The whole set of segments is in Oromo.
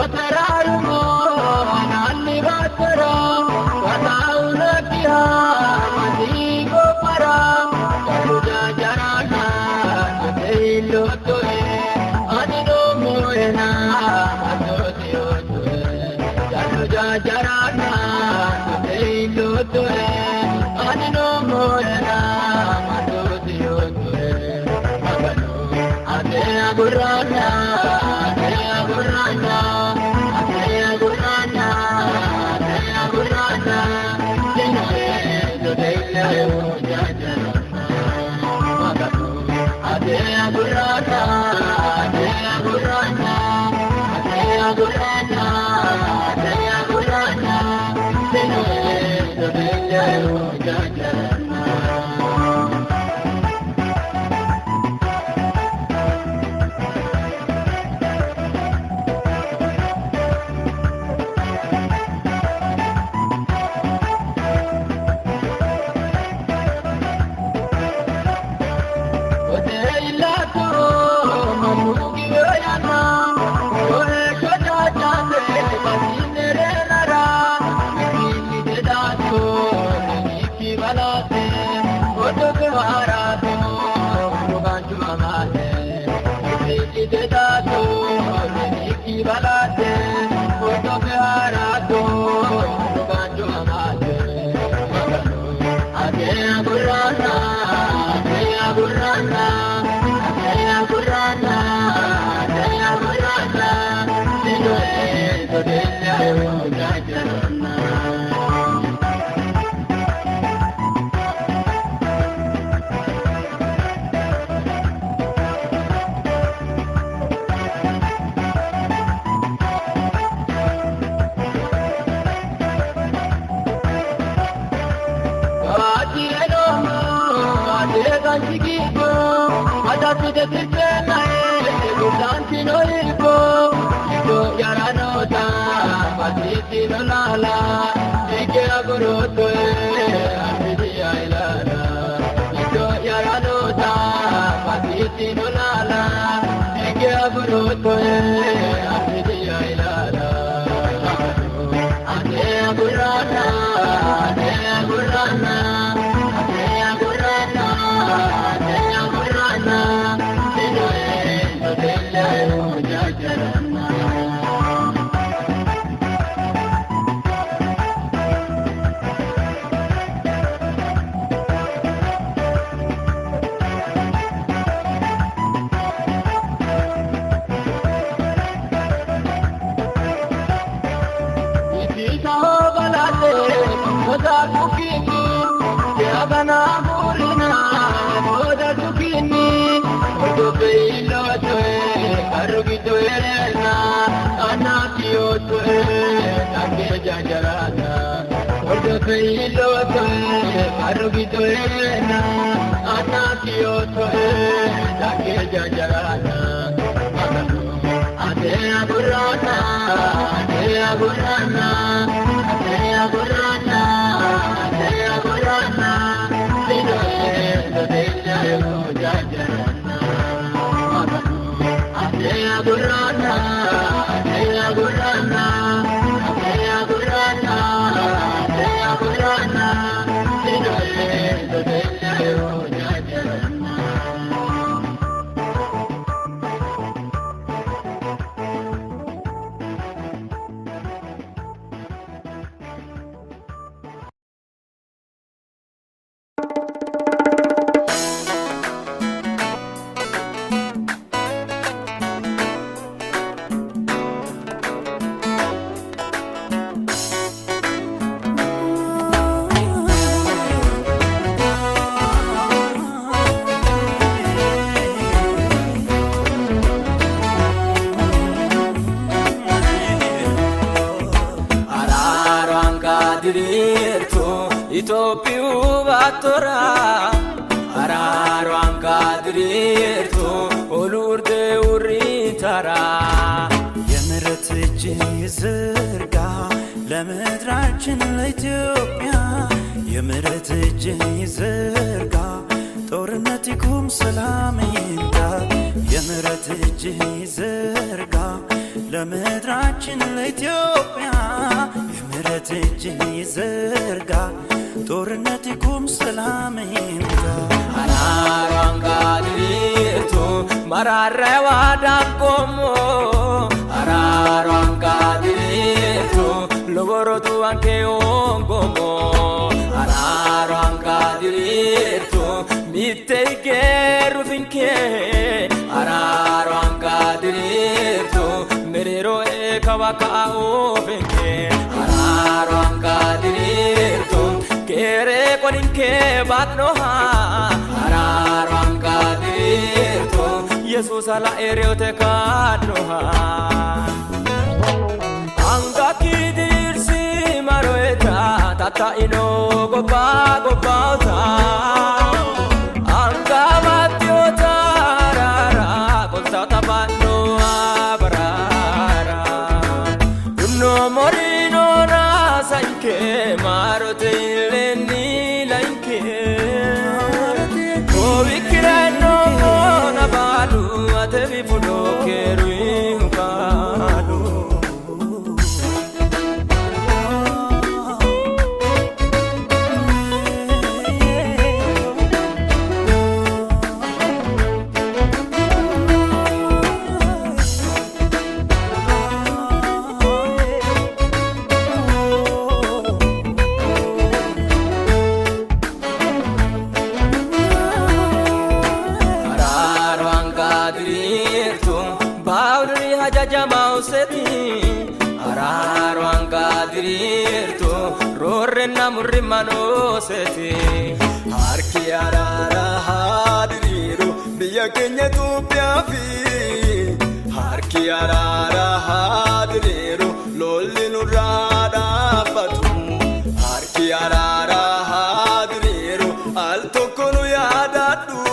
tararumo nalli batara watauna kiha madigo para kaluja jarana deilo toe anino moena adodio toe kaluja jarana deilo toe anino moena adodio toe magano ade agurana Itopiyu batora Araru ankadirtu olurde uritara የምህረት እጅን ይዘርጋ ለምድራችን ለኢትዮጵያ የምህረት እጅን ይዘርጋ ጦርነት ይቁም ሰላም ይምጣ የምህረት እጅን ይዘርጋ ለምድራችን ለኢትዮጵያ የምሕረት እጅን ይዘርጋ ጦርነት ይቁም ሰላም ይምጣ Araarwaan kaadiriirtu mararreewaa daangoommo Araarwaan kaadiriirtu luborotu wankee ongoommo Araarwaan kaadiriirtu mittee geerru finkee Araarwaan kaadiriirtu mereeroo eekawaa kaa'uu finkee Araarwaan kaadiriirtu Kere koninke batnoha Araarwaan kaadiriirtu Yesuus ala eriote kadnoha Anga kidirsi maroeta Tata ino goba gobauta Anga matiota rara Koltauta batnoha barara Unno morino nasa inke marote Araarwaan kaadiriirtu roorrenna murri manooseti harki araara haadiriiru biyya keenya Itoophiyaa fi harki araara haadiriiru lolli nurraa dhaabbatu harki araara haadiriiru al tokko nu yaadadhu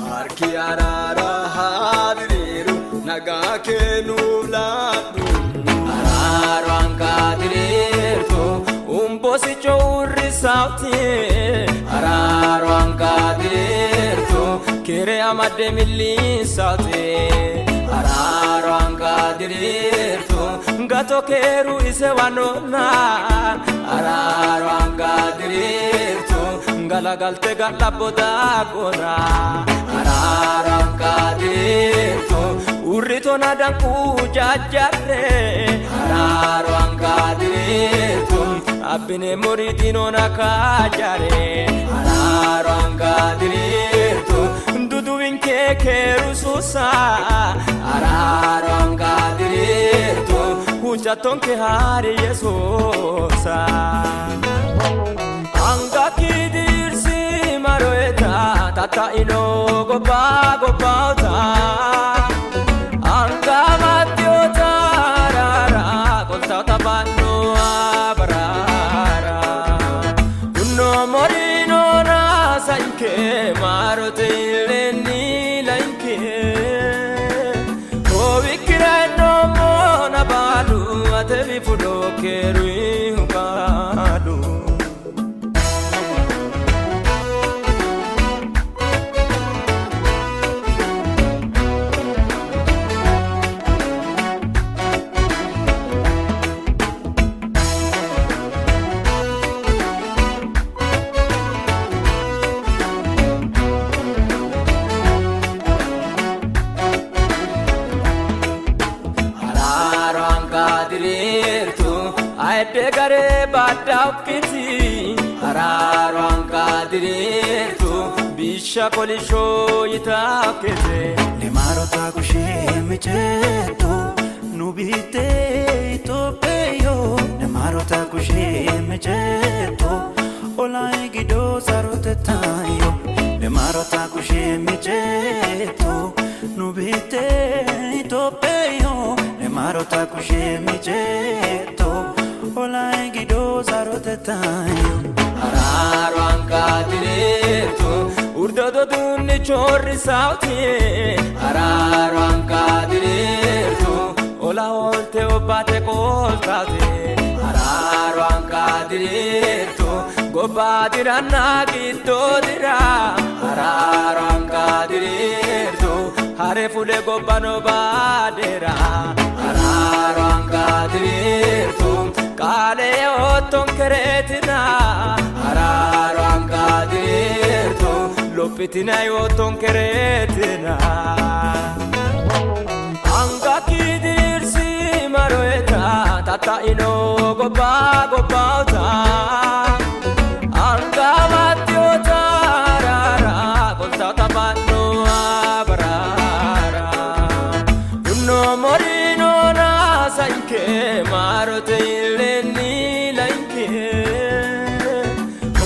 harki araara haadiriiru nagaa kennuuf laadhu Araarwaan kaadiriirtu umbosicho urri saawti Araarwaan kaadiriirtu kere amadde milliin saawti Araarwaan kaadiriirtu gato keeru ise wanonna Araarwaan kaadiriirtu galagalte gadhabbo daagona Araarwaan kaadiriirtu urritona danku jajjarre Araarwaan kaadiriirtu abbine muriitinona kaajare Araarwaan kaadiriirtu duduwinkee keeru suusa Araarwaan kaadiriirtu hujjattonke haari Yesuusa Anga kidirsi maroeta tata ino goba gobauta Anga matiota rara koltauta batnoha barara Unno morino nasa inke marote ileni lainke Ovikira no mona balu atevi fudo keru hukadu Aede gare baddaukiti Araarwaan kaadiriirtu bisha kolisho yitaakete Lemarota kushee micheetu nubite Itoophiyo Lemarota kushee micheetu olaa gido sarote tayo Lemarota kushee micheetu nubite Itoophiyo Lemarota kushee micheetu olaa gido sarote tayo Araarwaan kaadiriirtu urdodo dunni chorri saawti Araarwaan kaadiriirtu ola oolte obbaate qooltaate Araarwaan kaadiriirtu gobbaa dirannaa giddoo dira Araarwaan kaadiriirtu hare fule gobbano baadera araaro hanqaatirirtu qaalee otton kereetina araaro hanqaatirirtu lophitina otton kereetina anga kidirsi maroeta tata ino gobba gobbauta anga matiota rara golta tapanno abarara dunno morino na sanke marote ileni lanke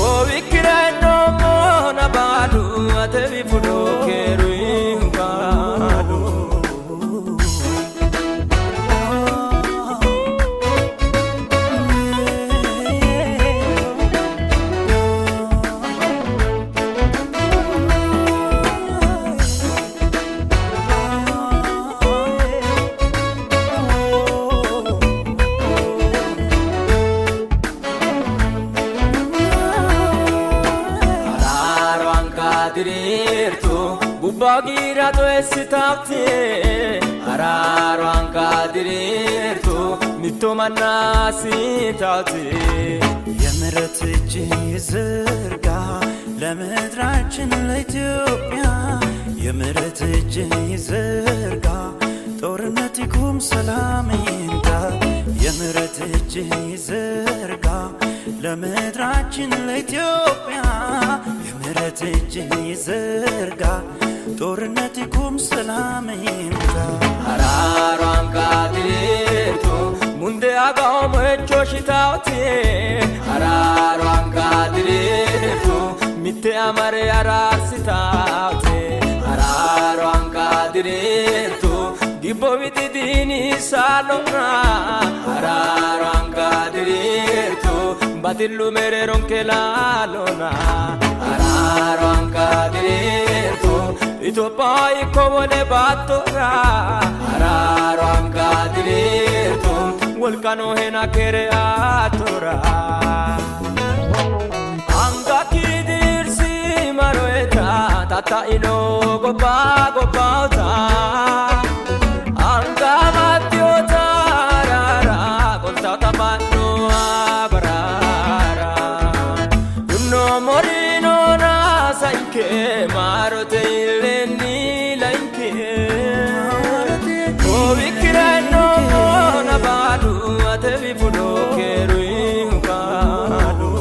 o vikirano mona balu atevi fudo keru balu dirirtu bubbagira to esitafte araaro hanqaatirirtu mitto mannasi taate የምህረት እጅ ይዘርጋ ለምድራችን ለኢትዮጵያ የምህረት እጅ ይዘርጋ ጦርነት ይቁም ሰላም ይምጣ የምህረት እጅ ይዘርጋ ለምድራችን ለኢትዮጵያ የምህረት እጅ ይዘርጋ ጦርነት ይቁም ሰላም ይምጣ araaro hanqaatirirtu munde agaomo echoshitaute araaro hanqaatirirtu mitte amare araarsitaute araaro hanqaatirirtu gibbo vitidini salona araaro hanqaatirirtu batillu mereeron kelalona araaro hanqaatirirtu Itoophiyaa ikko wole baattora araaro hanqaatirirtu wolqanoo hena kere atora anga kidirsi maroeta tata ino gobba gobbauta anga matiota rara golta tapanno abarara dunno morino na sanke marote ileni lanke o vikirano na balu atevi fudo keru balu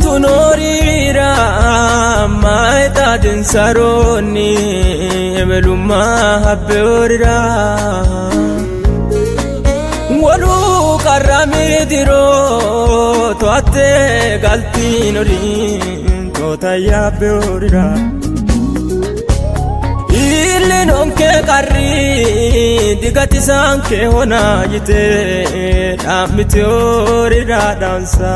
tunorira maita dinsaroni ebeluma habbeorira walu karamidiro toate galtinori totayabbeorira illi nonke qarri digatisanke hona yite dhammiteorira dansa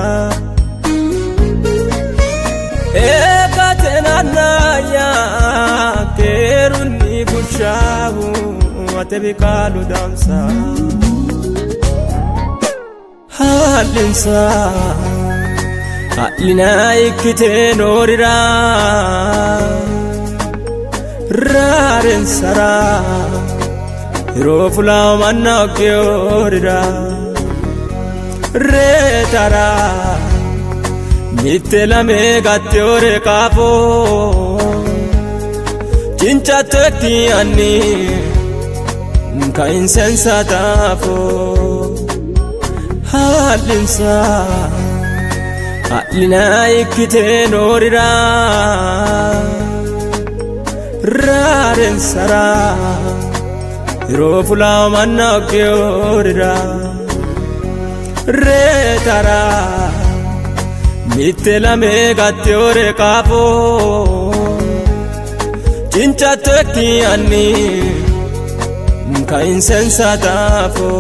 ekatenanaya keruni bushahu atebikalu dansa halinsa halina ikitenorira raren sara rofula manna georira retara mittelame gattiore capo cincia tecchi anni ka insensatafo halinsa alina ikkite norira raren sara rofula manna gyorira retara mittelame gattiore capo cincia tecchi anni ka insensatafo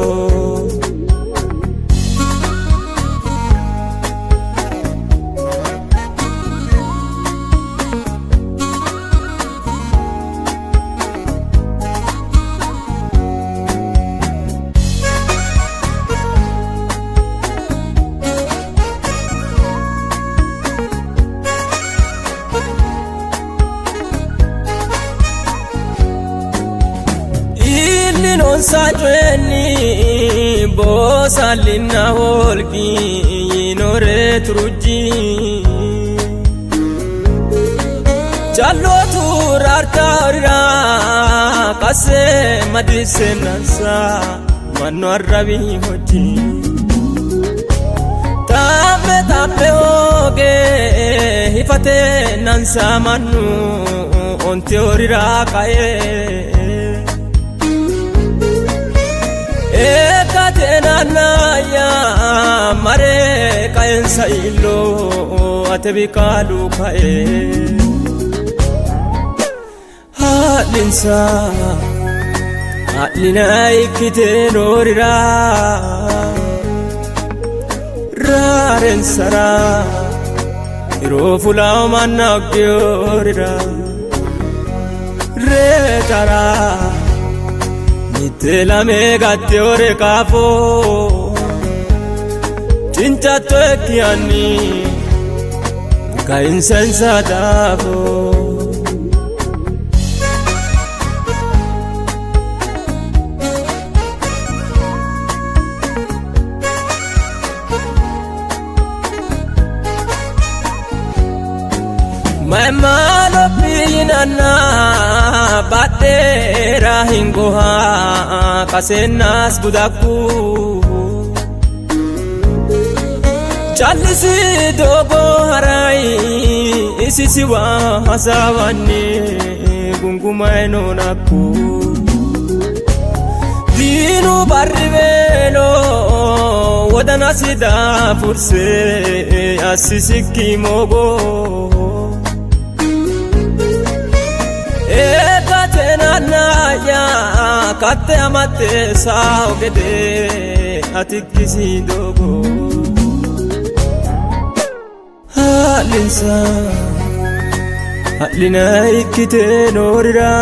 non sajueni bosalina holgi nore truji jallo turartara kase madisenansa mano arabi hoti tape oge hifate nansa manu on teorira kae ekatenanaya mare kaensa illo atebikalu kae halinsa alina ikkite norira raren sara irofula manna gyorira retara mittelame gattiore capo cincia tecchi anni ka insensatafo Maemalo pinana batera hingoha kasenas budaku chalisi dogo harai isisiwa hasawani gungumaino naku dinu barrivelo wadana sida furse asisiki mogo ekatenanaya katte amate saogede atikisi dogo halinsa alina ikkite norira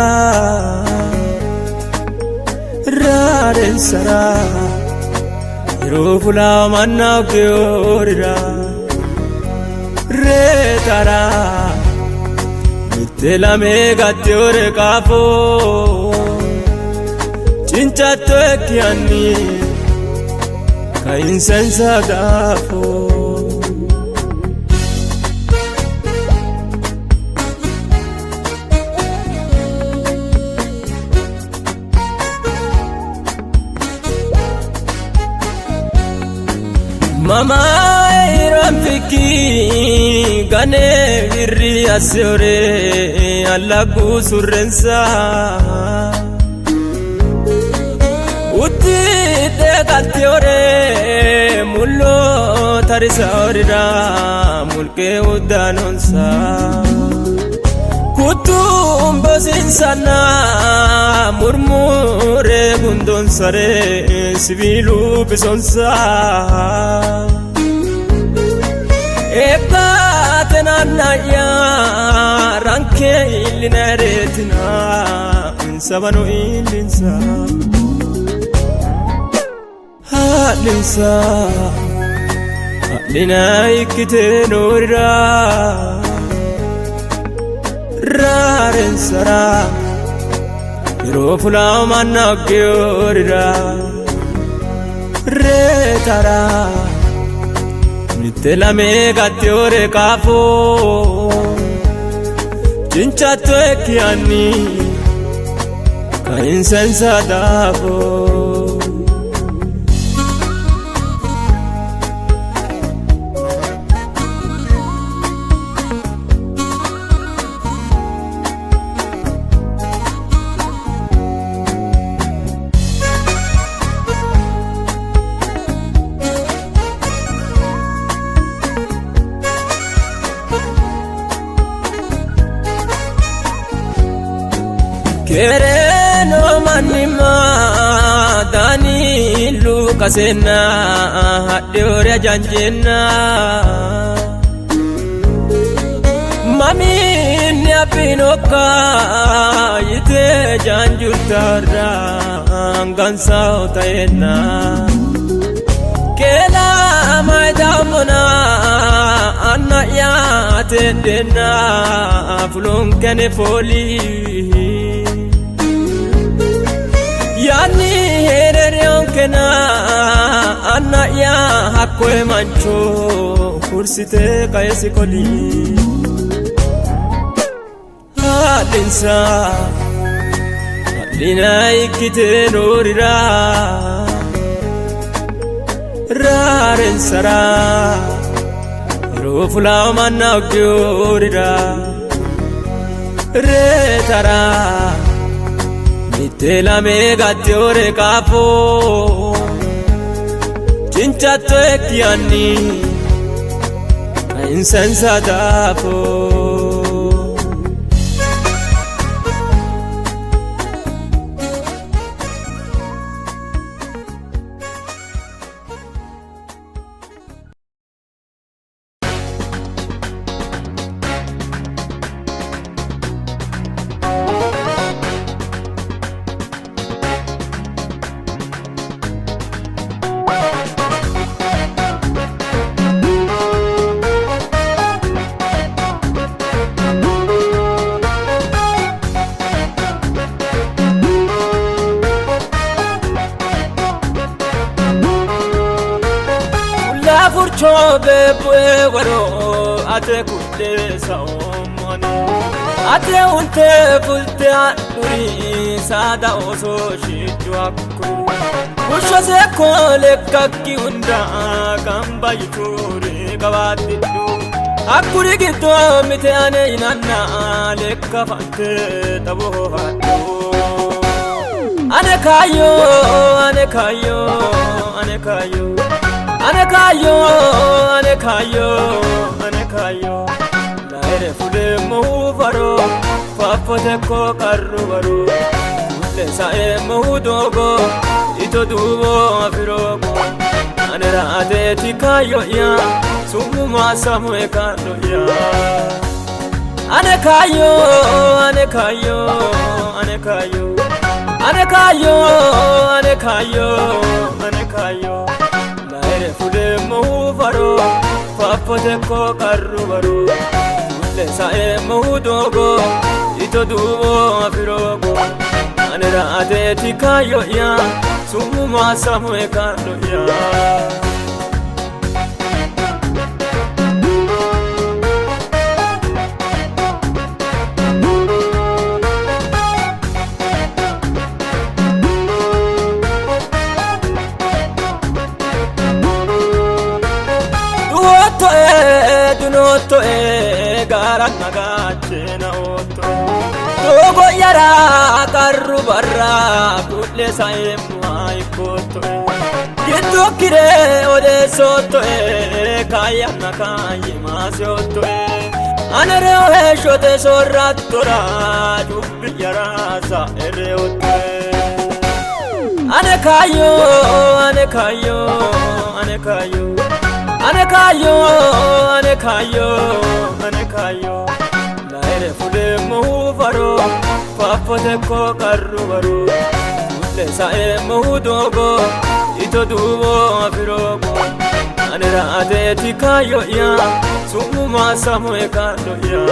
raren sara irofula manna gyorira retara mittelame gattiore capo cincia tecchi anni ka insensatafo mama irafiki gane virri asore allagu surrensa utti de galtiore mullo tarisa orira mulke udanonsa kutum bosinsana murmure gundon sare sibilu bisonsa ekatenanaya ranke ilinaretina insabano ilinsa halinsa alina ikkite norira raren sara irofula manna gyorira retara Mittelame gattiore kafo Cinchatto e chianni Ka insenza dafo Kereno manima dani luka sena deore janjena Mami nyapinoka yite janjutara gansa utayena Kela maidamona anna ya tendena fulun kene foli Yani hererion kena anna ya hakwe mancho kursite kaisi koli Halinsa Halina ikite norira Raren sara Rufula manna gyorira Retara Mittelame gattiore kafo Cinchatto e chianni Ka insenza dafo Furcho bebwe waro ate kutte saomani ate unte fulte aduri sada oso shiju akuru Usho se kole kakki unda kamba yituri gawatidu akuri gito mite ane inanna lekka fante tabo hatu Ane kayo ane kayo ane kayo Ane kayo Laere fude muufaro Faffote ko karru baro Fulle sae muudogo Ito duubo afirogo Ane raate ti kayo ya Sumuma samue kano ya Ane kayo Ane kayo Laere fude muufaro Faffote ko karru baro Fulle sae muudogo Ito duubo afirogo Ane raate ti kayo ya Sumuma samue kano ya Dunotto e gara nagache na otto Togo yara karru barra kulle sae mai kotto Gitto kire ode sotto e kaya nakayi masotto e Anere ohe shote sorrattora jubbi yara sa ere otto Ane kayo Laere fude muufaro Faffote ko karru baro Fulle sae muudogo Ito duubo afirogo Ane raate ti kayo ya Sumuma samue kano ya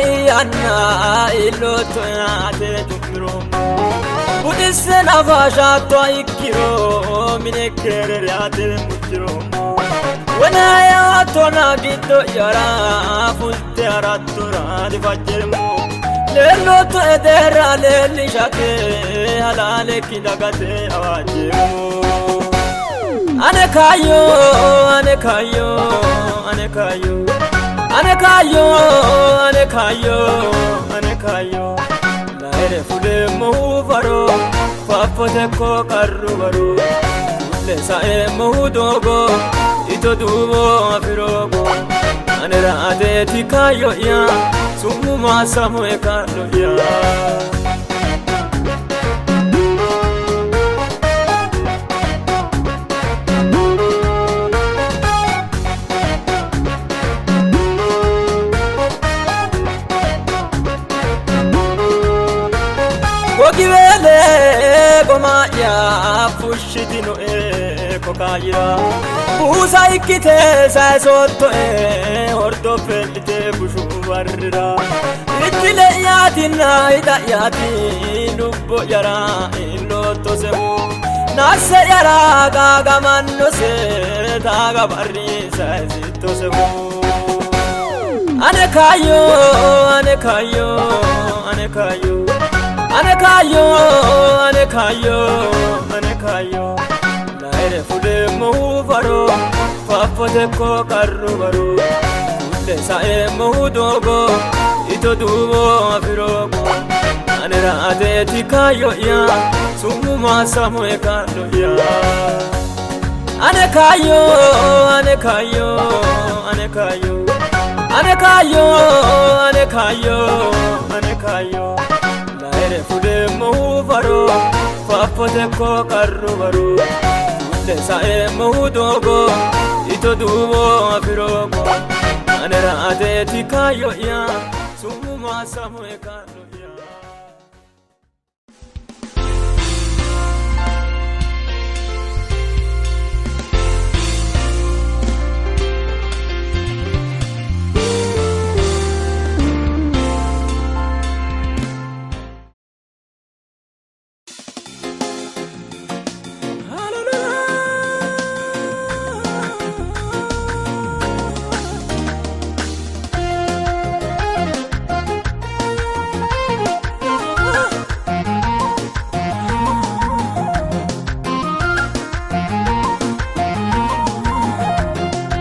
iyanna ilotto ate jumro budisse nafashatto ikkiro mine kerere ate mujro wana ya tona giddo yara fulte arattura di fajjermo lelotto edera lelishate halale kidagate awajemo ane kayo ane kayo ane kayo ane kayo ane kayo ane kayo laere fule mo faro fafote ko karru baro le sae mo dogo ito dubo afirogo ane raate ti kayo ya sumu masamo e kayo ya Givele goma ya fushitino kokayira busa ikite sa sotto ordo felite bushu warra itile yatina ida yati lubbo yara ilotto semu nase yara gaga manno se daga barri sa zitto semu ane kayo ane kayo ane kayo ane kayo ane kayo ane kayo laere fule mo faro fafote ko karru baro le sae mo dogo ito dubo afirogo ane raate ti kayo ya sumu masamo e kayo ya ane kayo ane kayo ane kayo ane kayo ane kayo ane kayo laere fule mo faro fafote ko karru baro le sae mo dogo ito dubo afirogo ane raate ti kayo ya sumu masamo e kayo ya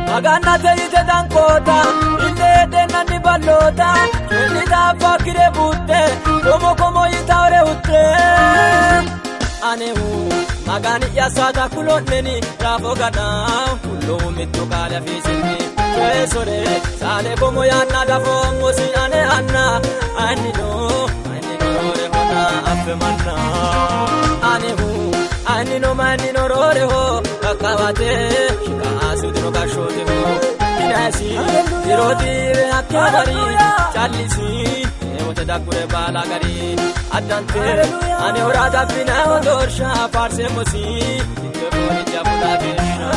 Magana teite dankota, ille denani balota, nida fakire butte, como itaure utte. Anehu, magani yasada kuloneni, rafo gada, kullo mitto kala fisini. Sore, sale como yanna da fomo si ane anna, anino re hona afemanna. Anehu, anino manino rore ho, kakavate, sudro kashote ho dinasi dirodi akabari chalisi emote dakure bala gari adante ane orada bina odorsha parse mosi deboni jabula besha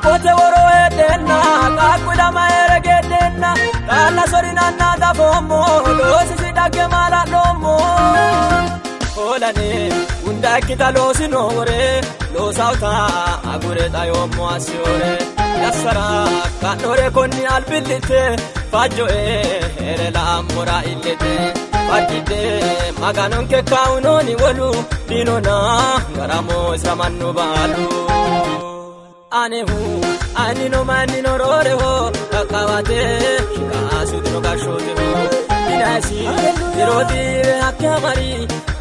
Kote woro edenna, kakula maere gedenna, kala sorina nada fomo, losi sidage mala lomo. Olane, unda kita losi nore, losauta agure tayo moasiore. Yasara, kanore konni albilite, fajo ere la amora illete. Fajide, maganon ke kaunoni wolu, dinona, garamo isramannu balu. Anehu, anino manino rore ho, kakavate, sudro kashote ho. Dinasi, dirodi akabari,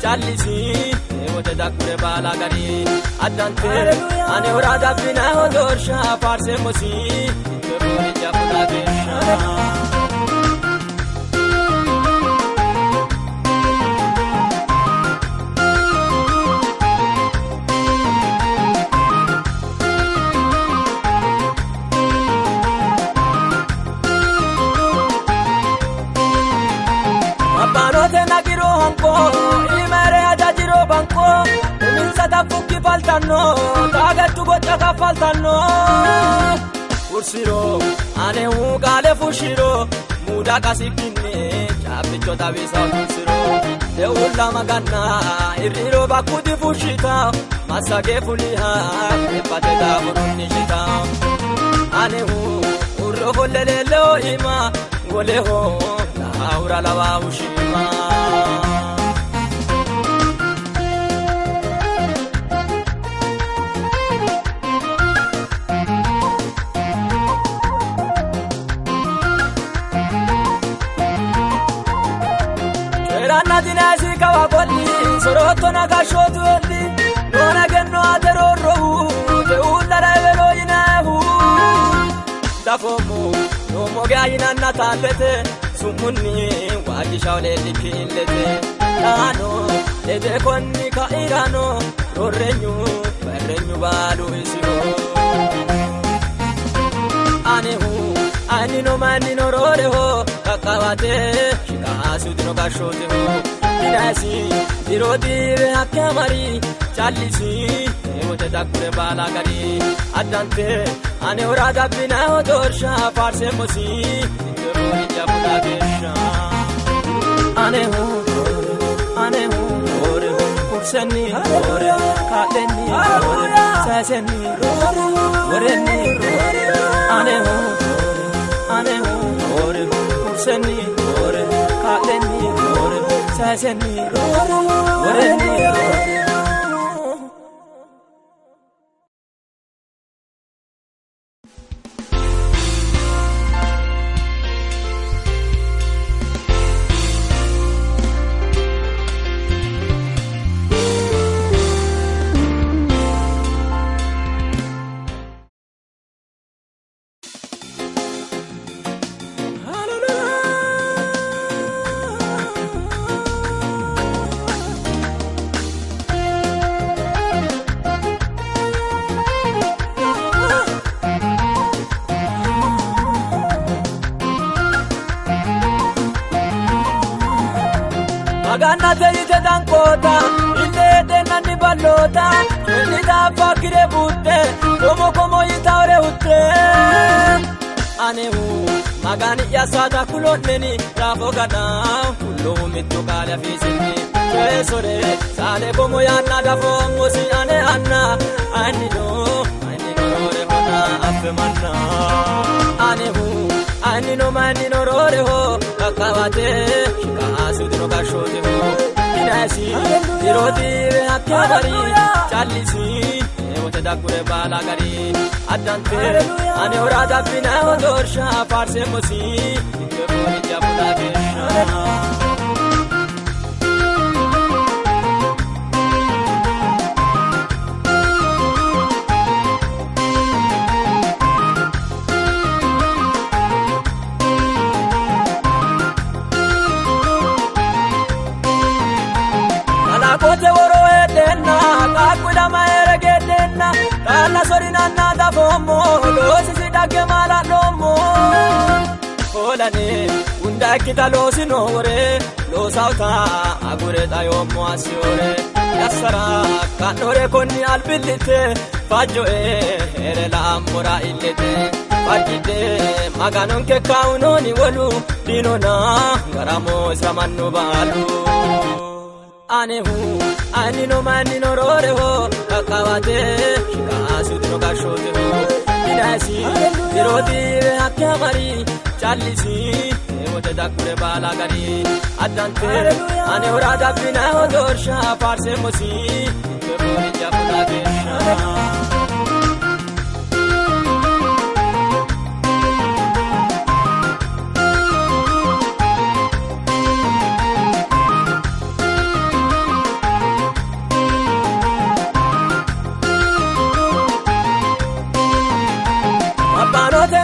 chalisi, emote dakure bala gari. Adante, ane orada bina odorsha, parse mosi, deboni jabula besha. gocha kaffaltanno ursiro ane ugale fushiro muda kasikkinne chaappicho tabiisa ursiro de'ulla maganna irriro bakkuti fushita masage fuliha ebbate daafurunni shita ane urro folleleleo ima goleho laura lava ushima Nadinasi kawakoli soroto nagashotu eli nona genno ateroro te ulla revelo inahu dafomo no moga ina natalete sumunni wajishawle likilete nano ede konni ka irano rorenyu berenyu balu isiro anehu anino manino roreho kakawate shikasudino kashoteho inasi dirodire akamari chalisi emote dakure balagari adante ane ora dabbina odorsha farse mosi indoroni jabuda gesha anehu ore kurseni ore kadeni ore saseni oreni anehu ore kurseni ore kadeni ore saseni oreni Magana teite dankota ille denani balota nida fakire butte como itaure utte anehu magani yasata kulonneni rafogana kullu mittu kala fisini sore sale como yanna dafo mosi ane anna anino re hona afmanna anehu anino manino rore ho kakawate shikasudino kashoteho inasi dirodire akamari chalisi emote dakure balagari adante ane ora dabbina odorsha farse mosi indoroni jabuda gesha kote woro edenna kakuda maere gedenna kana sorina nada fomo losi sidage mala domo holane unda kita losi nore losauta agure tayo moasiore yasara kanore konni albilite fajo ere la amora illete fajide maganon ke kaunoni wolu dinona garamo samanno balu anehu anino manino roreho kakawate shikasudino kashoteho inasi dirodire akamari chalisi emote dakure balagari adante ane ora dabbina odorsha farse mosi indoroni jabuda gesha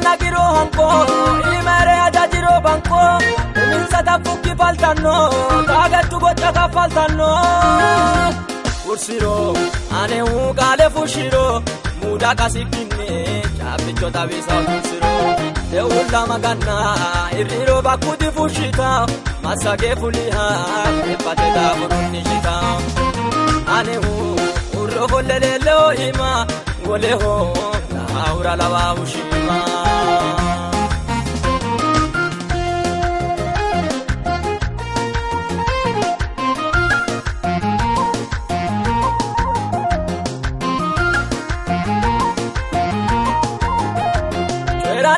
nagiro hanko imere adajiro banko minsata fukki faltanno tagattu gocha kaffaltanno ursiro ane ugale fushiro muda kasikkinne chaappicho tabiisa ursiro de'ulla maganna irriro bakkuti fushita masage fuliha ebbate daafurunni shita ane urro folleleleo ima goleho laura lava ushima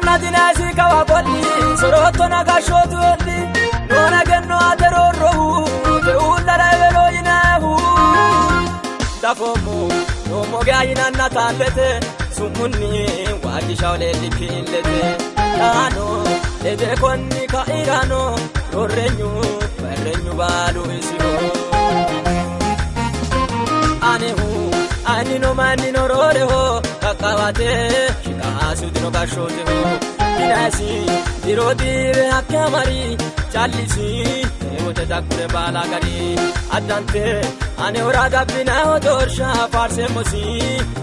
Nadinasi kawakoli soroto nagashotu eli nona genno ateroro te ulla revelo inahu dafomo no mogayina natalete sumunni wajishawle dikilete tano ede konni ka irano rorenyu balu isiho anehu anino manino roreho kakawate shikasudino gashote ho inasi dirodire akamari chalisi emote takure bala gari adante ane ora gabbina odorsha farse mosi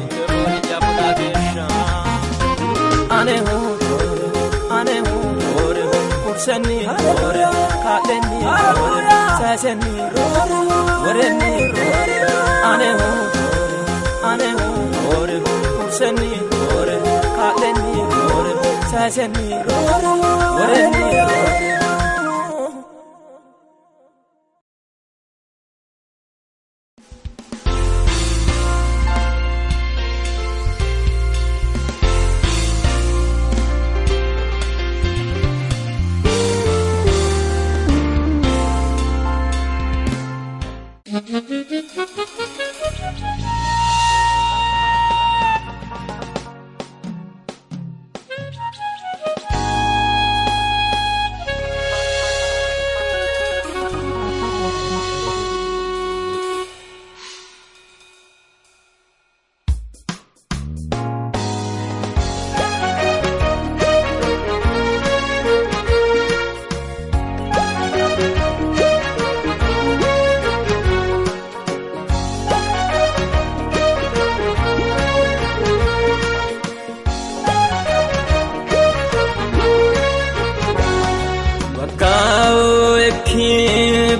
indoroni jabuda gesha ane hu ore kurseni ore kadeni ore saseni ore ni ane hu ore kurseni ore kadeni ore saseni ore ni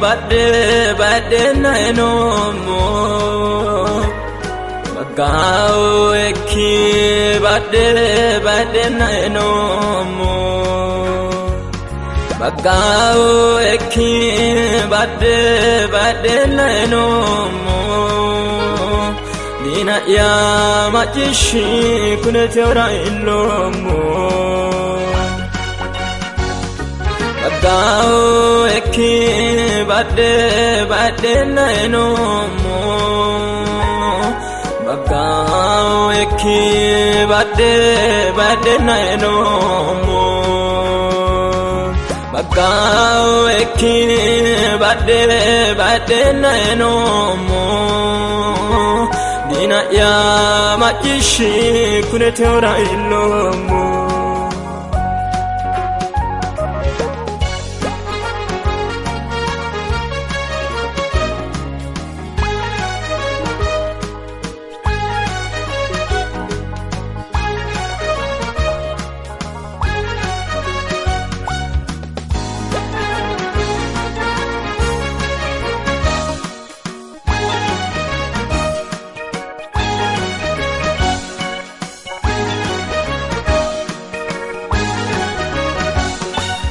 Bade na enomo bagao eki bade na enomo bagao eki bade na enomo dina ya machishi kunete ora ilomo bagao eki bade na enomo bagao eki bade na enomo bagao eki bade na enomo dina ya machishi kunete ora ilomo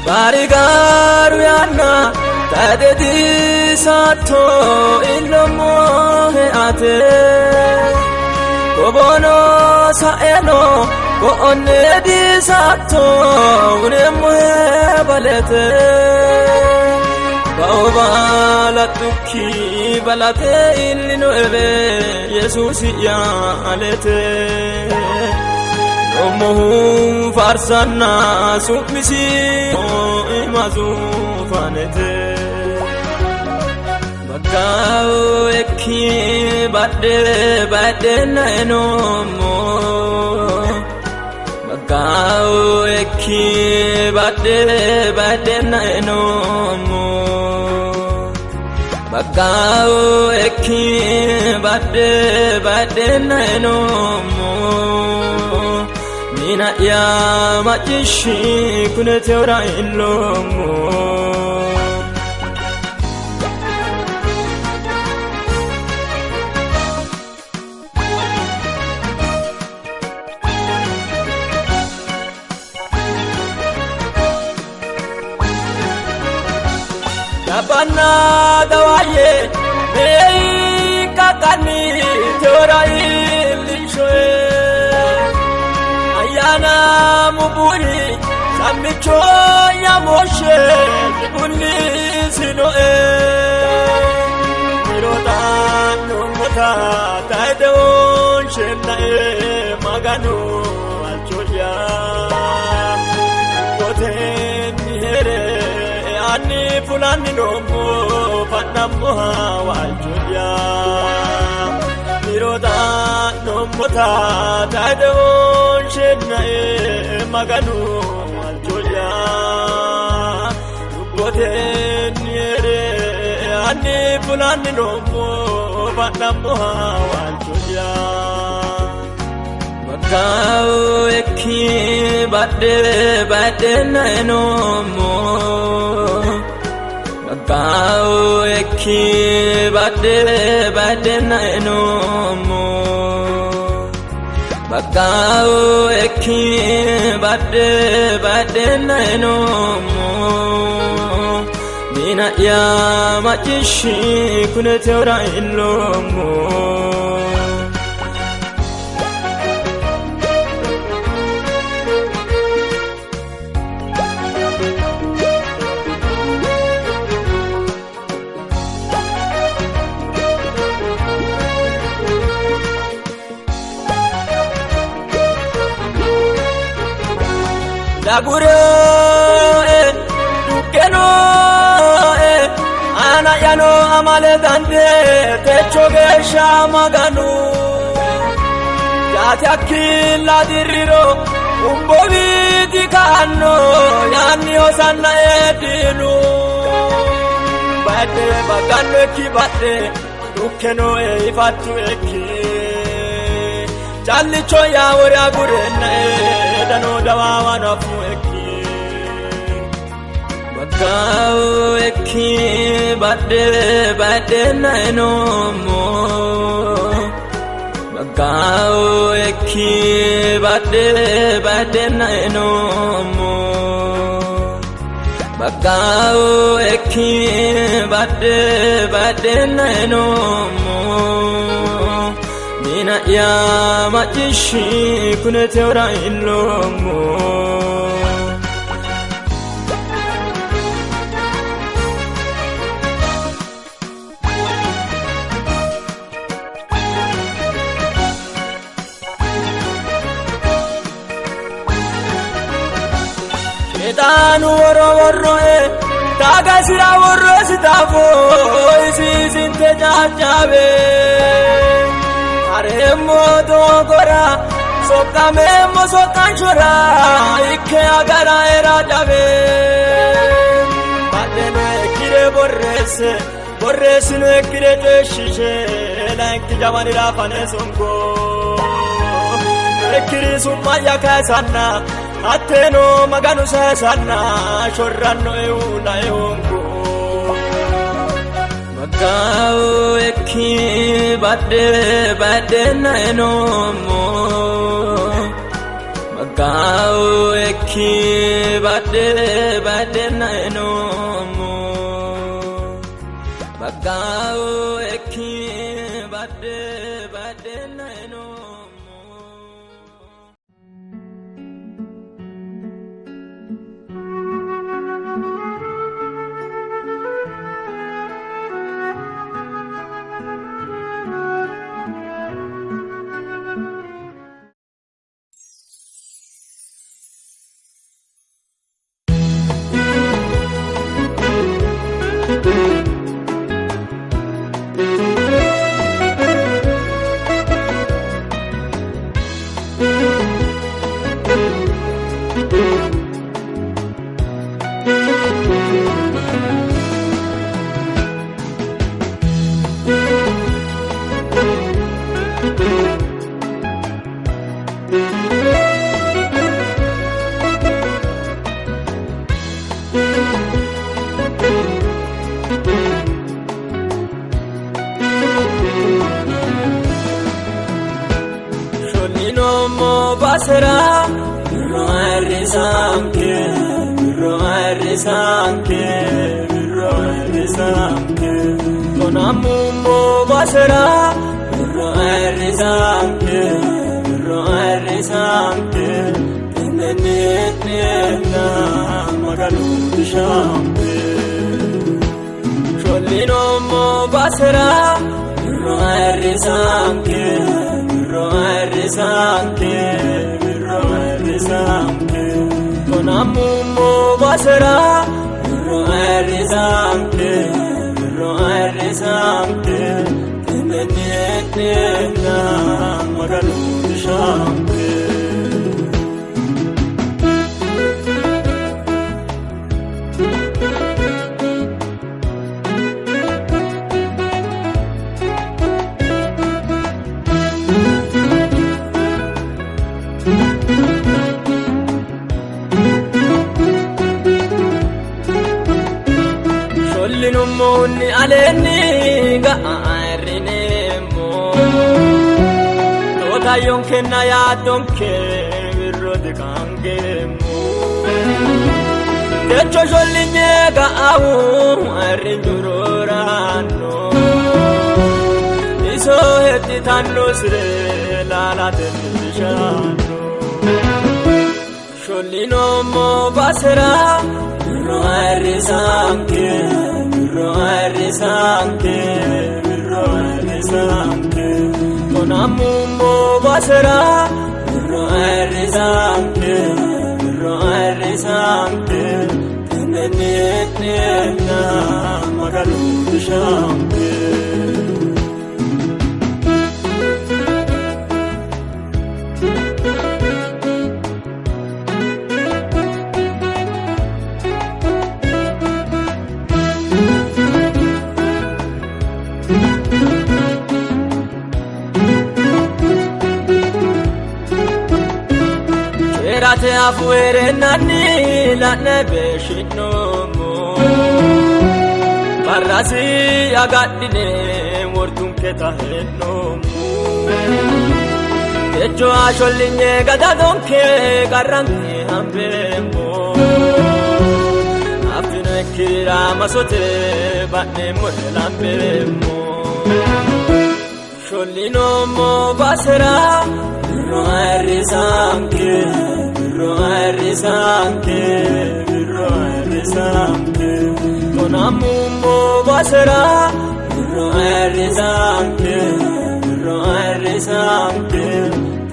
Barigaru yana tadedi sato ilomo he ate kobono saeno ko onedi sato unemo he balete baobala tukki balate illino ebe Yesusi ya alete Omohu farsana sumisi imazu fanete bagao eki bade na enomo bagao eki bade na enomo bagao eki bade na enomo Nina ya machishi kunete ora ilomo Dabana dawaye mei kakani torai lishoe ayana muburi samicho ya moshe bunni sinoe mirota numata taidon shenae maganu alchoya koten here ani fulani nomo panamo alchoya mirota numata taidon shenae maganu alchoya koten here ani fulani nomo panamo alchoya Makao eki bade na enomo Makao eki bade na enomo Makao eki bade na enomo Nina ya machishi kunete ora ilomo Laguro dukeno ana yano amale dande techogesha maganu jati akilla diriro umbovi dikano yani osanna edinu bade bagano kibade dukeno ifatu eki Challicho ya ora gurena dano dawa na fueki Makao eki bade na enomo Makao eki bade na enomo Makao eki bade na enomo Nina ya machishi kunete ora ilomo Edanu woro taga sira woro sitafo isi sinte jajabe Aremo dogora sokame mosokanchora ikke agara era dave Badene kire borrese no kire teshishe lanki jamani rafane songo ekiri sumaya kasana ateno maganu sasana shorrano euna eongo Makao eki bade na enomo Makao eki bade na enomo Makao eki bade na enomo Basra, Roarisanke, risanke Tonamummo basera Birro risanke Birro risanke Tenenetna magalu tishampe Shollinommo basera Birro risanke Birro risanke Birro risanke Tonamummo basera Birro risanke Birro risanke Tenenetna magalu tishampe Shollinummoonni aleenni ga'arrineemmo Tootayyoon kenna yaaddonke birrooti kangeemmo Techo shollinye ga'awu arrin juroranno Isoo hedditanno sire laalatenni bishaanno Shollinommo basera Birro risanke Birro risanke Birro risanke Tonamummo basera Birro risanke Birro risanke Tenenetna magalu tishampe Te afuere nani la nebe shinomo Barrasi agadine mortun keta henomo Techo ashollinye gadadonke garanke hambemo Afino ekira masote batne morelambemo Shollinommo basera Birro risanke Birro risanke Birro risanke Tonamummo basera Birro risanke Birro risanke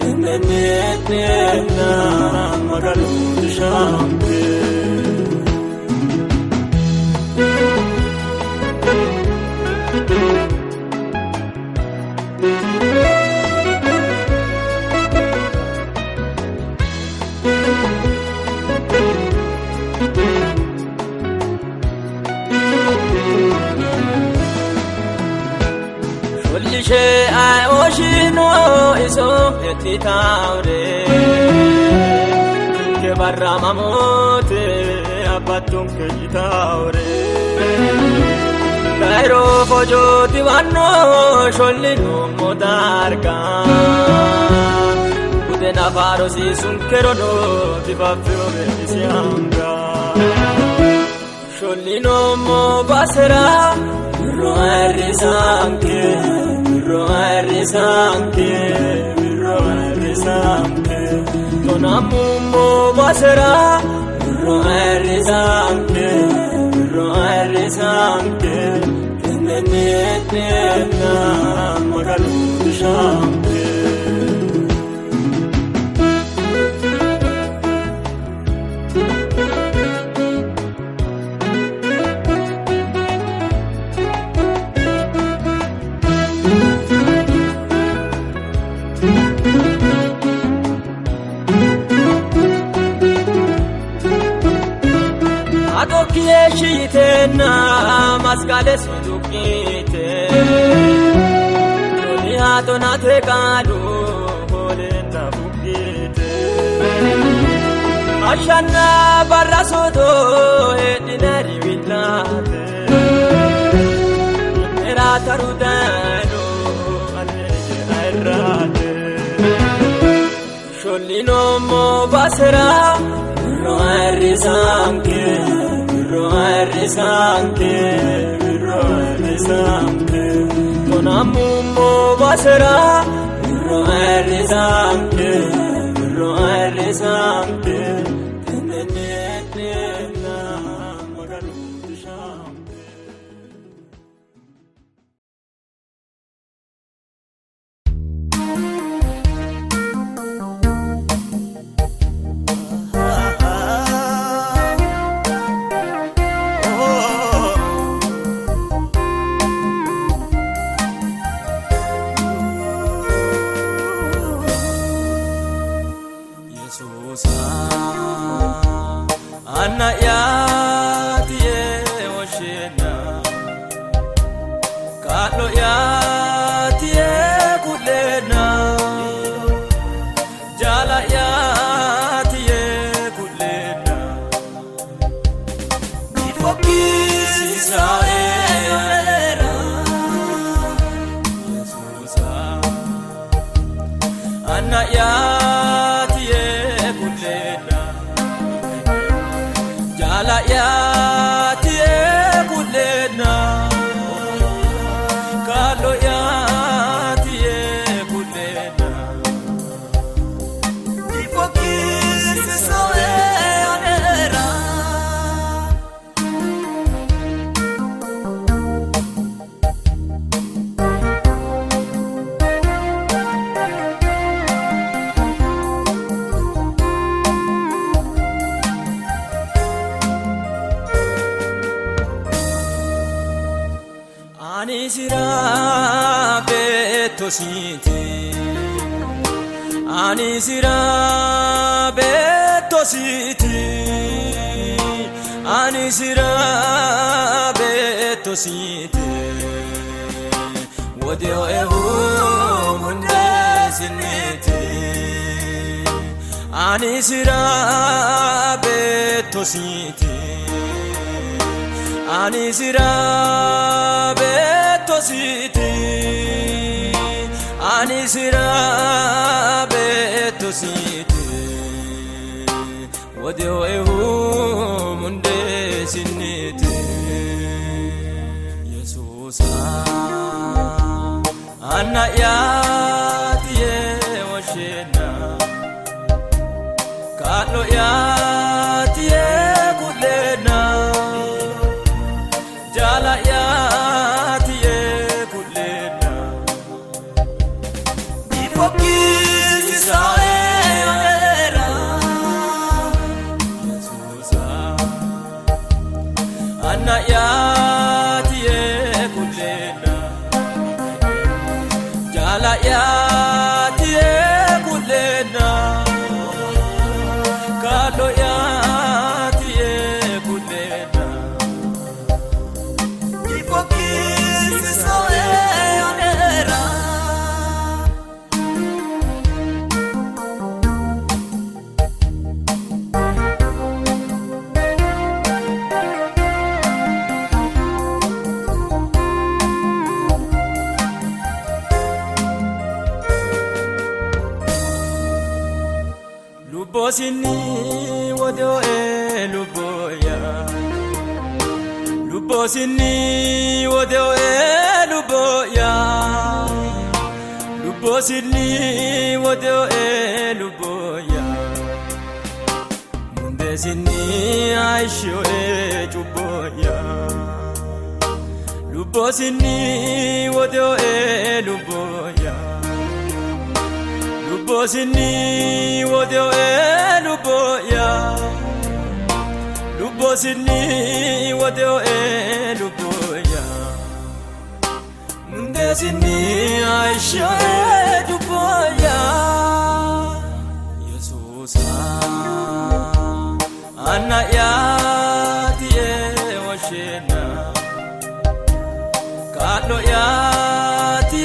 Tenenetna magalu tishampe Shollishe ay oshino iso etitaure Ke barra mamote abatun ke jitaure Kairo fojo divanno shollinummo darga Udena farosi sunkerono tifafiro benisianga Shollinommo basera Birro risanke Birro risanke Birro risanke Tonamummo basera Birro risanke Birro risanke Tenenetna magalu tishampe Kieshitena maskale sudukite Toni hatonate kadu holenda bukite Ashana barasoto hedinari villate Era tarudano alege airate Shollinommo basera Birro risanke Birro risanke Roerizamte, Monamummo basera, Roerizamte, Roerizamte, Tenetena, Magalutishamte. Anna yati oshena, kalo yati kulena, jala yati kulena. Ifokisi saera, Yesusa. Anna yati kulena. Jala yati kulena, kalo yati kulena. Ifokisi saera. Anisira betosite, Anisira betosite, Anisira betosite. Wodio ehu munde sinite, Anisira betosite. Anisira betosite, Anisira betosite. Wodio ehu munde sinite. Yesusa Anna yati oshena, kalo yati kulena. Jala yati kulena. Ifokisi saera, Yesusa. Anna yati kulena. Jala yati kulena, kalo yati kulena. Ifokisi saera. Lubosini wodio luboya, Lubosini wodio luboya, Lubosini wodio luboya. Mundesini aisho chuboya, Lubosini wodio luboya. Lubosini wodio luboya, Lubosini wodio luboya. Mundesini aisho chuboya. Yesusa Anna yati oshena, kalo yati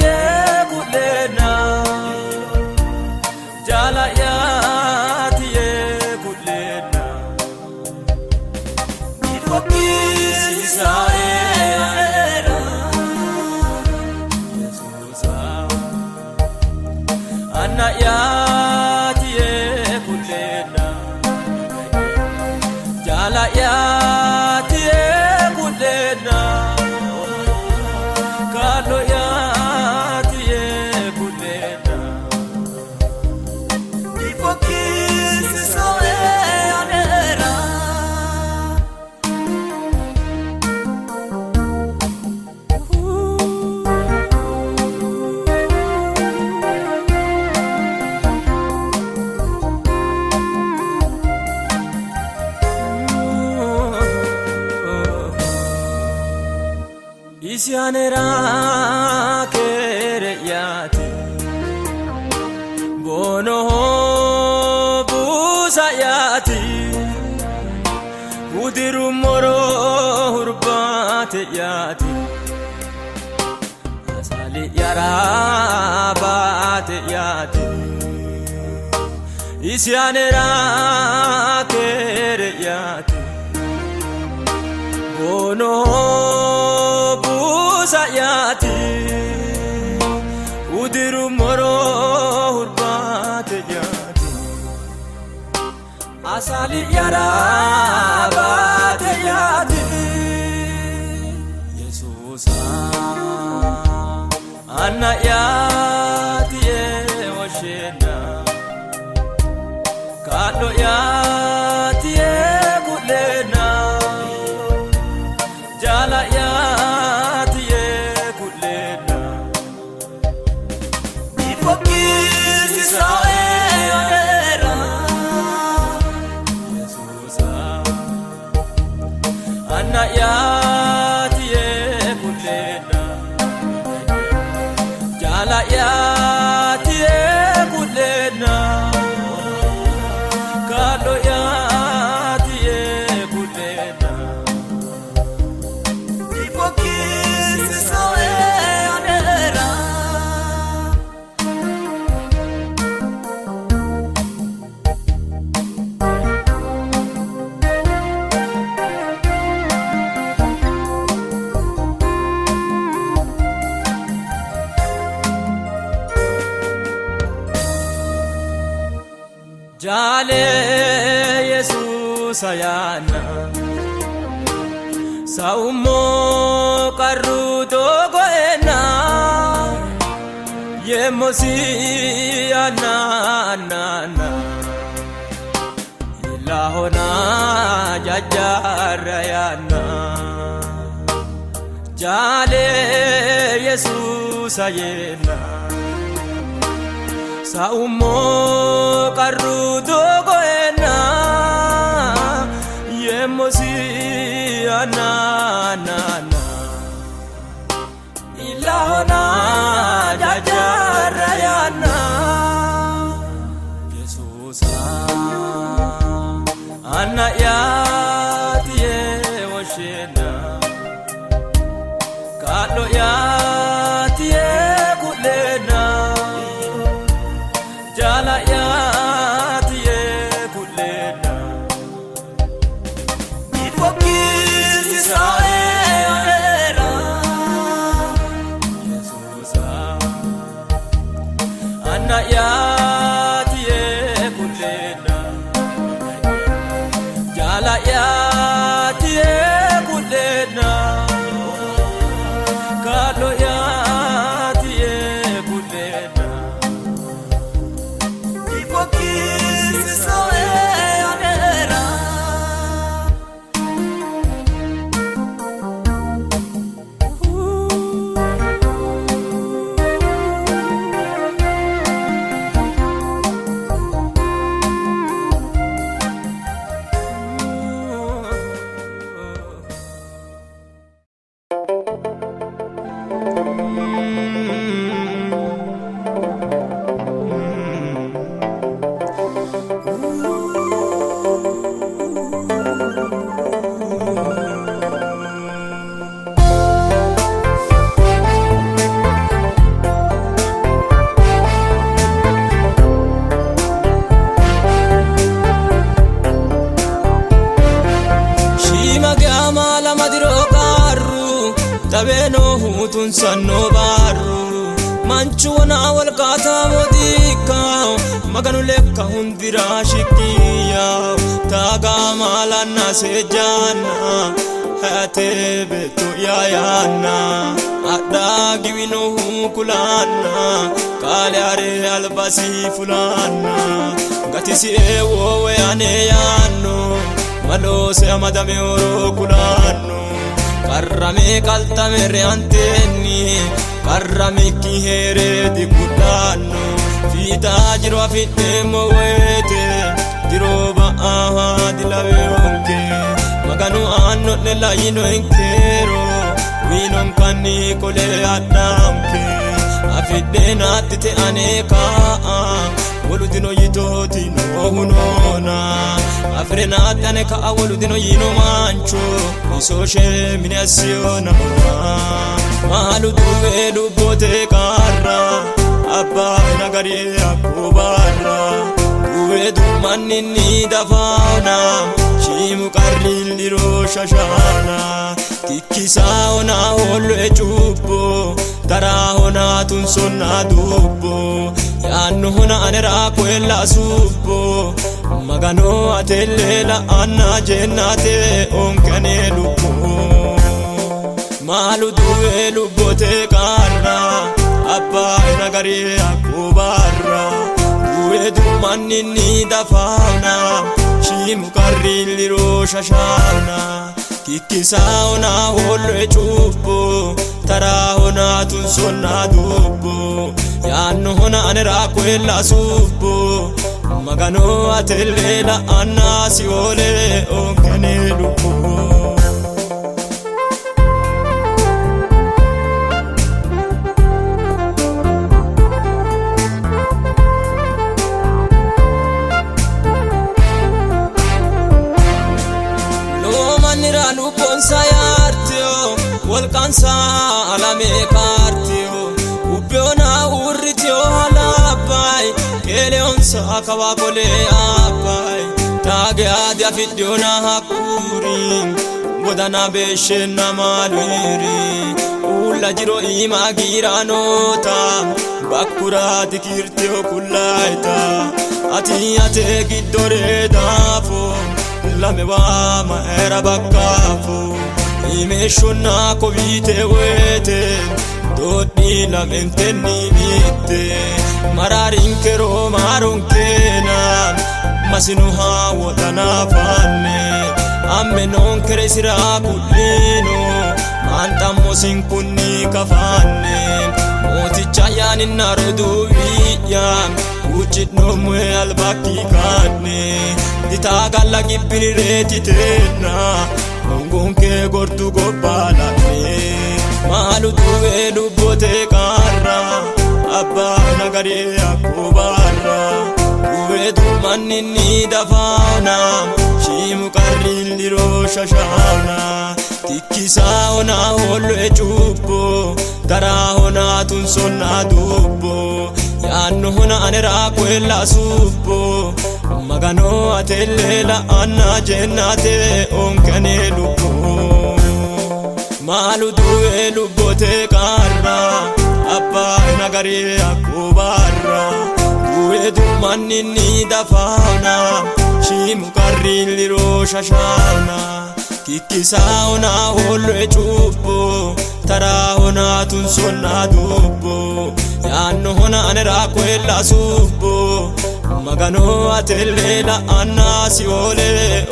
kulena. Jala yati kulena. Ifokisi saera, Yesusa. Anna yati kulena. Isianera kereyati bono busayati udiru moro hurbate yati asali yarabate yati Isianera kereyati bono busayati udiru moro hurbate yati asali yarabate yati Yesusa anna yati washena kado yati kulena jala yati kulena ifokisi saera Yesusa anna yati kulena jala yati kulena kado yati kulena ifokisi saera Jale Jesus ayana saumo karudo goena yemosi anana ilahona jajarayana Jale Jesus ayena saumo karudo goena yemosi anana ilahona jajarayana Yesusa anna yati washena kado yati kulena jala yati kulena ifokisi saera Yesusa anna yati kulena jala yati kulena kado yati kulena ifokisi saera Tabeno hutun sanno baru manchuna wal kata modika maganu lekka hundira shikiya taga malana sejana hate betu yayana ada givino kulana kalyare albasi fulana gatisi ewo we ane yano malo se amadame oro kulano Karrame kaltame reantenni karrame ki here di kudano fita jiro afitte moete jiro ba di lave onke maganu anno nella ino enkero inon kanni kole adamke afiddenatti te aneka woludino yitoti no hunona afrenatti aneka woludino yino mancho isoshe mine asiona malu duwe lubote karra abba nagari akubara duwe dumani ni dafana shimu karliliro shashana kikisa ona holwe chubbo tara ona tunsonna dubbo yanno hona anera quella subbo magano atellela anna jennate onkane lubbo malu duwe lubote karra abba nagari akubara duwe dumani ni dafana shimu karliliro shashana kikisa ona holwe chubbo tara ona tunsonna dubbo yanno hona anera quella subbo magano atellela anna siole onkane lubbo sayartio volkansa alame kartio ubiona urritio halabai keleonsa kawa kole abai tage adi afidiona hakuri godana beshena malwiri ulla jiro imagiranota bakura dikirtio kullaita ati ate gidore dafo lame wama era bakkafu imeshona kobite wete dodi lamenteni mitte mararinkero maronkena masinuha wotana fanne amme non kresira kullino mantamo sinkunni kafanne moti chayani narudu wiya uchitno mwe albaki kanne ditaga lagi pinireti tena ngonke gordu gobalane malu duwe lubote karra abba nagari akubara duwe dumani ni dafana shimu karliliro shashana kikisa ona holwe chubbo tara ona tunsonna dubbo yanno hona anera quella subbo magano atellela anna jennate onkane lubbo malu duwe lubote karra abba nagari akubara duwe dumani ni dafana shimu karliliro shashana kikisa ona holwe chubbo tara ona tunsonna dubbo yanno hona anera quella subbo magano atellela anna siole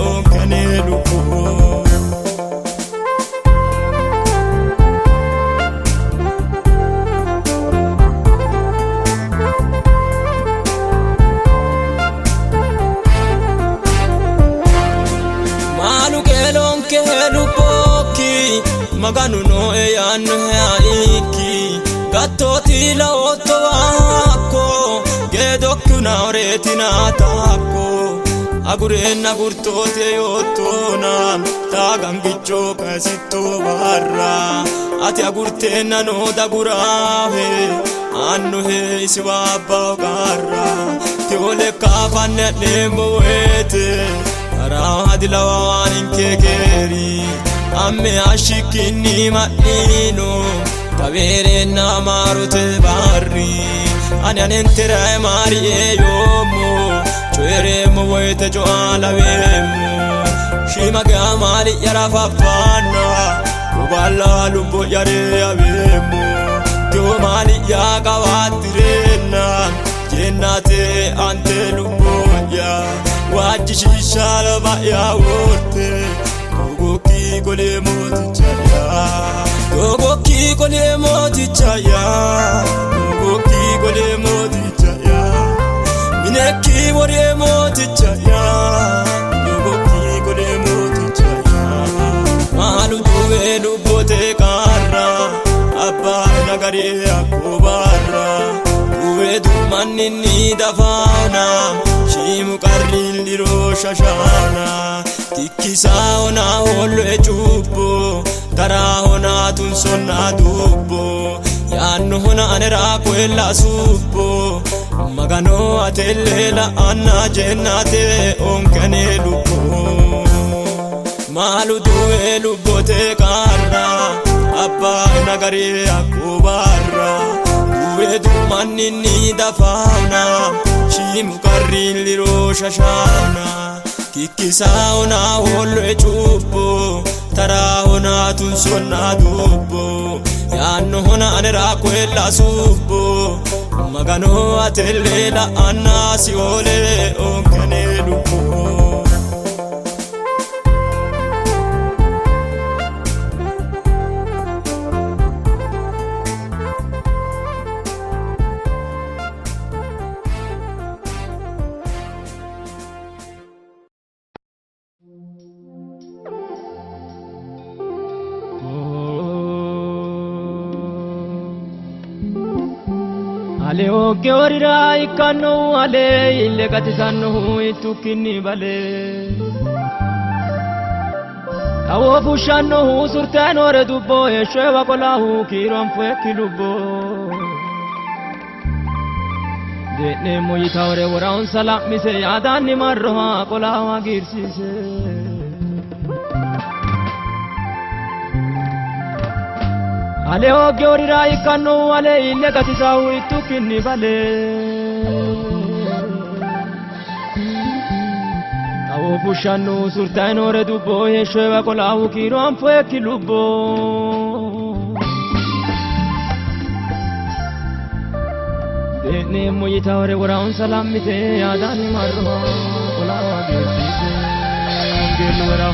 onkane lubbo malu kelonke lubboki maganu no e yanno haiki gattoti la otowako gedokuna oretina tako agurena gurtote yotona tagangicho kasito barra ati agurtena no dagurave anno he iswaba garra tole kafanne nemwete ara adilawan kekeri amme ashikini madino tavere na marute barri ani anentere mari yomo chere mo voite jo ala vemo shima gamali yara fafana uballa lubo yare avemo to mali ya gawatirena jennate ante lubo ya wajishala ba ya wote goki gole moti chaya goki gole moti chaya goki gole moti chaya mineki wore moti chaya goki gole moti chaya malu duwe lubote karra dafaana shimu qarrin diroo shashana tikkisaa onaa hoollee cubbo taraa honaa tun sonnaa dubbo yaannu hona aneraa kwella subbo maganoo atellee la'annaa jennaate onkanee lubbo maalu du'ee lubbotee kaarra abbaa nagaree akkubarra du'ee dummanni ni dafaana shimu qarrin diroo shashana tikkisaa onaa hoollee cubbo taraa honaa tun sonnaa dubbo yaannu hona aneraa kwella subbo maganoo atellee la'annaa si oolee onkanee lubbo Ale oge orira ikano ale ille gatisano itukini bale awo fushano surtano re dubbo eshewa kolahu kiron fue kilubbo dene moyitawre waraun salam mise yadani marroha kolawa girsise Ale oge orira ikano ale ille gatisau itukini bale awo fushano surtano re dubbo eshewa kolahu kiron fue kilubbo dene moyitawre waraun salam mise yadani marroha kolawa girsise ongelu wara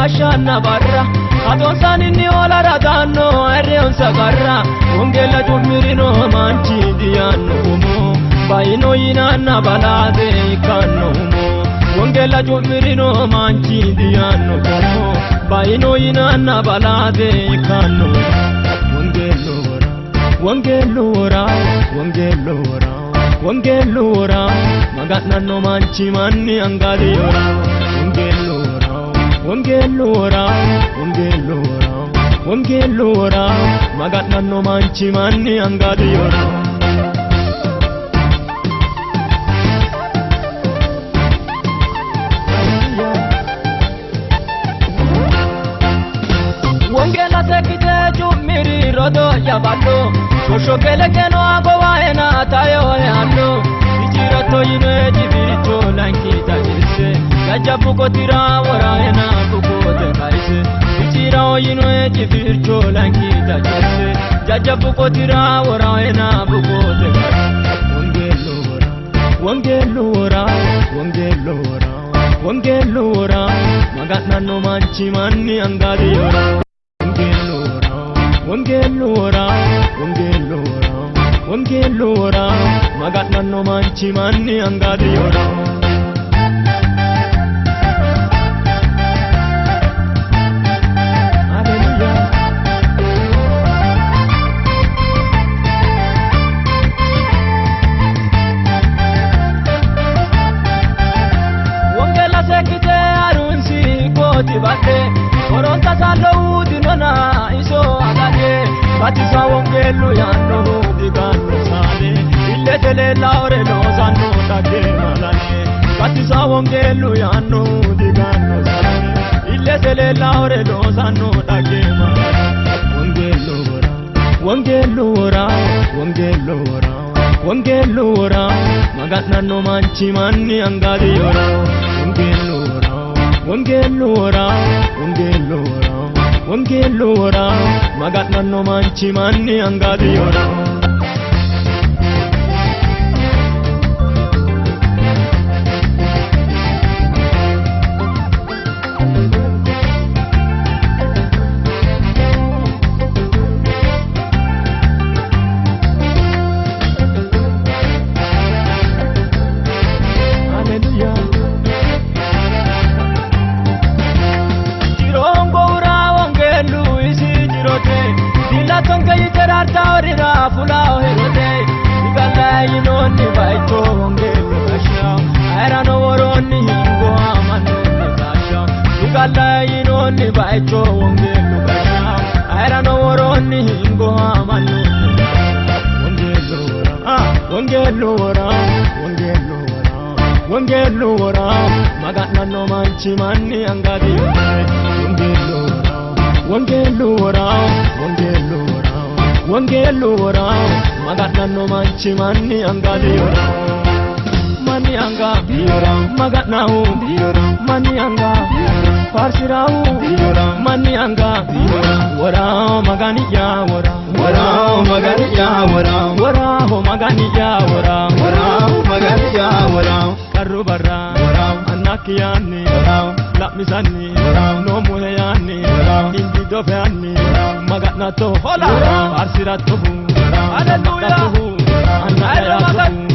Ashana barra adon sanini ola radano erreon sagarra ongela jumirino manchi diano umo baino inanna balade ikanno umo ongela jumirino manchi diano umo baino inanna balade ikanno wongelora maganno manchi manni angadi ora wongelora maganno manchi manni angadi ora wongela sekite jumiri rodo yaballo shoshokele keno agowaena tayo yanno ichirato yine jibirito lankita jirse jajabuko tira waraena bukote kaise ichira yino jibirito lankita jirse jajabuko tira waraena bukote wongelora maganno manchi manni angadi ora wongelora maganno manchi manni angadi ora bate koronta sallo dinona iso agade batisa wongelu yanno diganno sale ille tele laure lo sanno tage malane batisa wongelu yanno diganno sale ille tele laure lo sanno tage malane wongelora maganno manchi manni angadi ora wongelora wongeello wora maga'nanno manchi manni angadi yora fulao herode digalai nonni baito wongelu kasha era no woroni hingo amane kasha digalai nonni baito wongelu kasha era no woroni hingo amane wongelu wora wongelu wora maga'nanno manchi manni angadi wongelu wora wongelu wora maga'nanno manchi manni angadi yora manni anga biyora maga'nahu biyora manni anga biyora farsirahu biyora manni anga biyora wora maganiya wora wora maganiya wora wora ho maganiya wora wora maganiya wora karru barra wora annakiyani wora lamisani wora no muheyani wora indi dofani maga'nato hola farsirato Hallelujah.